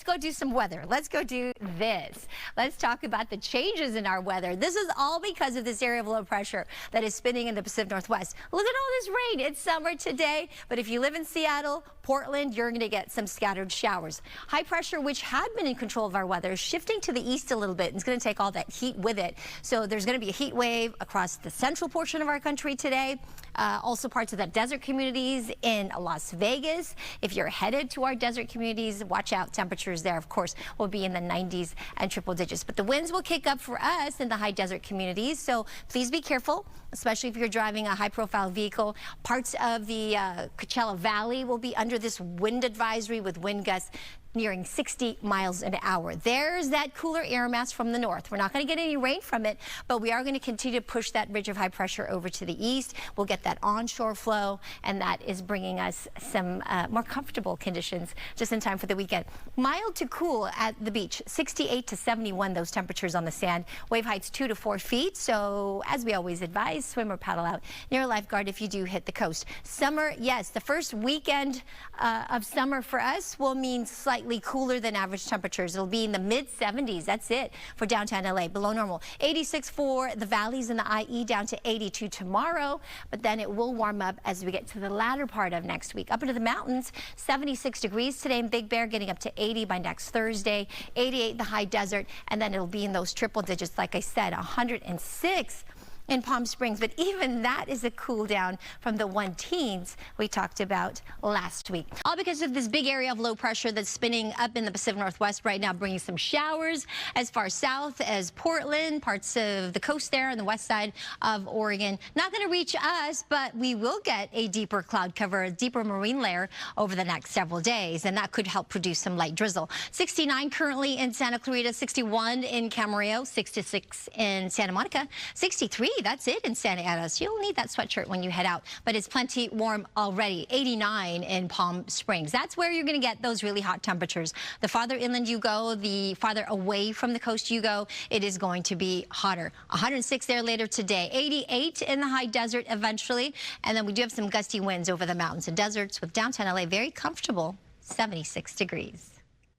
Go do some weather. Let's go do this. Let's talk about the changes in our weather. This is all because of this area of low pressure that is spinning in the Pacific Northwest. Look at all this rain. It's summer today, but if you live in Seattle, Portland, you're going to get some scattered showers. High pressure, which had been in control of our weather, is shifting to the east a little bit. And it's going to take all that heat with it. So there's going to be a heat wave across the central portion of our country today. Also parts of the desert communities in Las Vegas. If you're headed to our desert communities, watch out. Temperatures there, of course, will be in the 90s and triple digits. But the winds will kick up for us in the high desert communities. So please be careful, especially if you're driving a high-profile vehicle. Parts of the Coachella Valley will be under this wind advisory with wind gusts nearing 60 miles an hour. There's that cooler air mass from the north. We're not going to get any rain from it, but we are going to continue to push that ridge of high pressure over to the east. We'll get that onshore flow, and that is bringing us some more comfortable conditions just in time for the weekend. Mild to cool at the beach, 68 to 71, those temperatures on the sand. Wave heights 2 to 4 feet. So as we always advise, swim or paddle out near a lifeguard if you do hit the coast. Summer, yes, the first weekend of summer for us will mean slightly cooler than average temperatures. It'll be in the mid-70s. That's it for downtown LA, below normal. 86 for the valleys in the IE, down to 82 tomorrow, but then it will warm up as we get to the latter part of next week. Up into the mountains, 76 degrees today in Big Bear, getting up to 80 by next Thursday, 88 the high desert, and then it'll be in those triple digits, like I said, 106 in Palm Springs, but even that is a cool down from the 1-teens we talked about last week. All because of this big area of low pressure that's spinning up in the Pacific Northwest right now, bringing some showers as far south as Portland, parts of the coast there on the west side of Oregon. Not going to reach us, but we will get a deeper cloud cover, a deeper marine layer over the next several days, and that could help produce some light drizzle. 69 currently in Santa Clarita, 61 in Camarillo, 66 in Santa Monica, 63. That's it in Santa Ana. So you'll need that sweatshirt when you head out, but it's plenty warm already. 89 in Palm Springs. That's where you're going to get those really hot temperatures. The farther inland you go, the farther away from the coast you go, it is going to be hotter. 106 there later today. 88 in the high desert eventually. And then we do have some gusty winds over the mountains and deserts with downtown LA very comfortable, 76 degrees.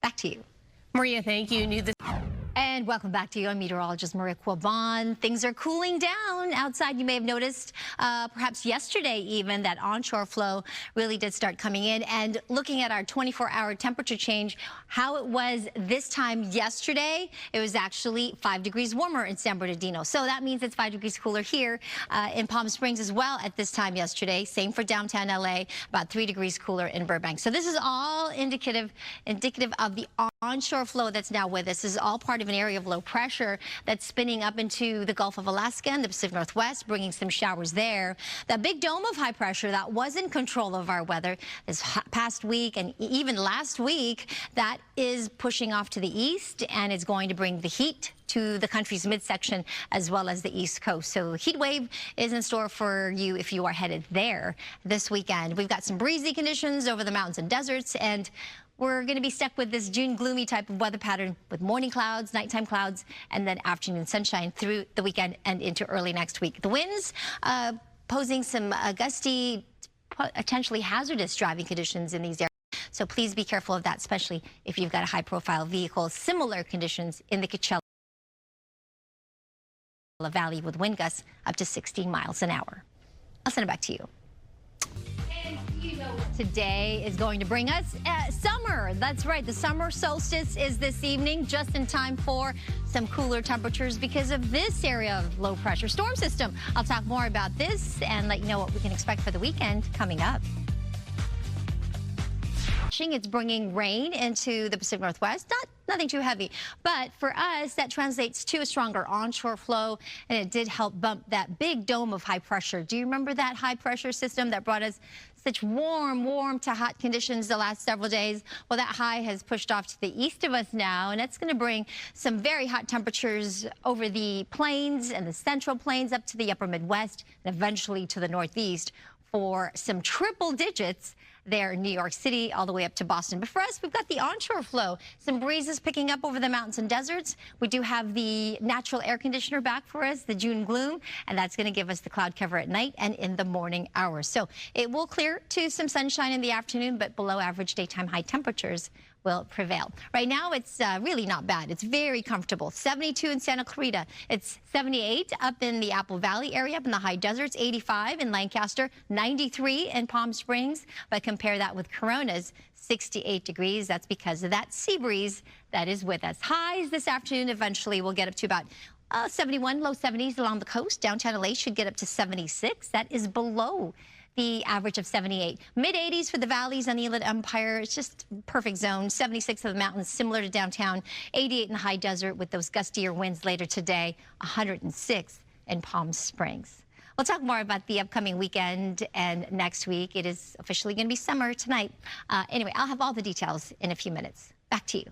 Back to you. Maria, thank you. And welcome back to you. I'm meteorologist Maria Quiban. Things are cooling down outside. You may have noticed perhaps yesterday even that onshore flow really did start coming in. And looking at our 24-hour temperature change, how it was this time yesterday, it was actually 5 degrees warmer in San Bernardino. So that means it's 5 degrees cooler here in Palm Springs as well at this time yesterday. Same for downtown LA, about 3 degrees cooler in Burbank. So this is all indicative of the onshore flow that's now with us. This is all part of an area of low pressure that's spinning up into the Gulf of Alaska and the Pacific Northwest, bringing some showers there. That big dome of high pressure that was in control of our weather this past week and even last week, that is pushing off to the east, and it's going to bring the heat to the country's midsection as well as the east coast. So the heat wave is in store for you if you are headed there this weekend. We've got some breezy conditions over the mountains and deserts, and we're going to be stuck with this June gloomy type of weather pattern with morning clouds, nighttime clouds, and then afternoon sunshine through the weekend and into early next week. The winds posing some gusty, potentially hazardous driving conditions in these areas. So please be careful of that, especially if you've got a high-profile vehicle. Similar conditions in the Coachella Valley with wind gusts up to 16 miles an hour. I'll send it back to you. Today is going to bring us summer. That's right. The summer solstice is this evening, just in time for some cooler temperatures because of this area of low pressure storm system. I'll talk more about this and let you know what we can expect for the weekend coming up. It's bringing rain into the Pacific Northwest. Nothing too heavy, but for us, that translates to a stronger onshore flow, and it did help bump that big dome of high pressure. Do you remember that high pressure system that brought us such warm to hot conditions the last several days? Well, that high has pushed off to the east of us now, and it's going to bring some very hot temperatures over the plains and the central plains up to the upper Midwest and eventually to the Northeast for some triple digits there in New York City all the way up to Boston. But for us, we've got the onshore flow. Some breezes picking up over the mountains and deserts. We do have the natural air conditioner back for us, the June gloom, and that's going to give us the cloud cover at night and in the morning hours. So it will clear to some sunshine in the afternoon, but below average daytime high temperatures will prevail. Right now, it's really not bad. It's very comfortable. 72 in Santa Clarita. It's 78 up in the Apple Valley area, up in the high deserts. 85 in Lancaster. 93 in Palm Springs. But compare that with Corona's 68 degrees. That's because of that sea breeze that is with us. Highs this afternoon eventually will get up to about 71, low 70s along the coast. Downtown LA should get up to 76. That is below the average of 78. Mid-80s for the valleys on the Inland Empire. It's just perfect zone. 76 of the mountains, similar to downtown. 88 in the high desert with those gustier winds later today. 106 in Palm Springs. We'll talk more about the upcoming weekend and next week. It is officially going to be summer tonight. Anyway, I'll have all the details in a few minutes. Back to you.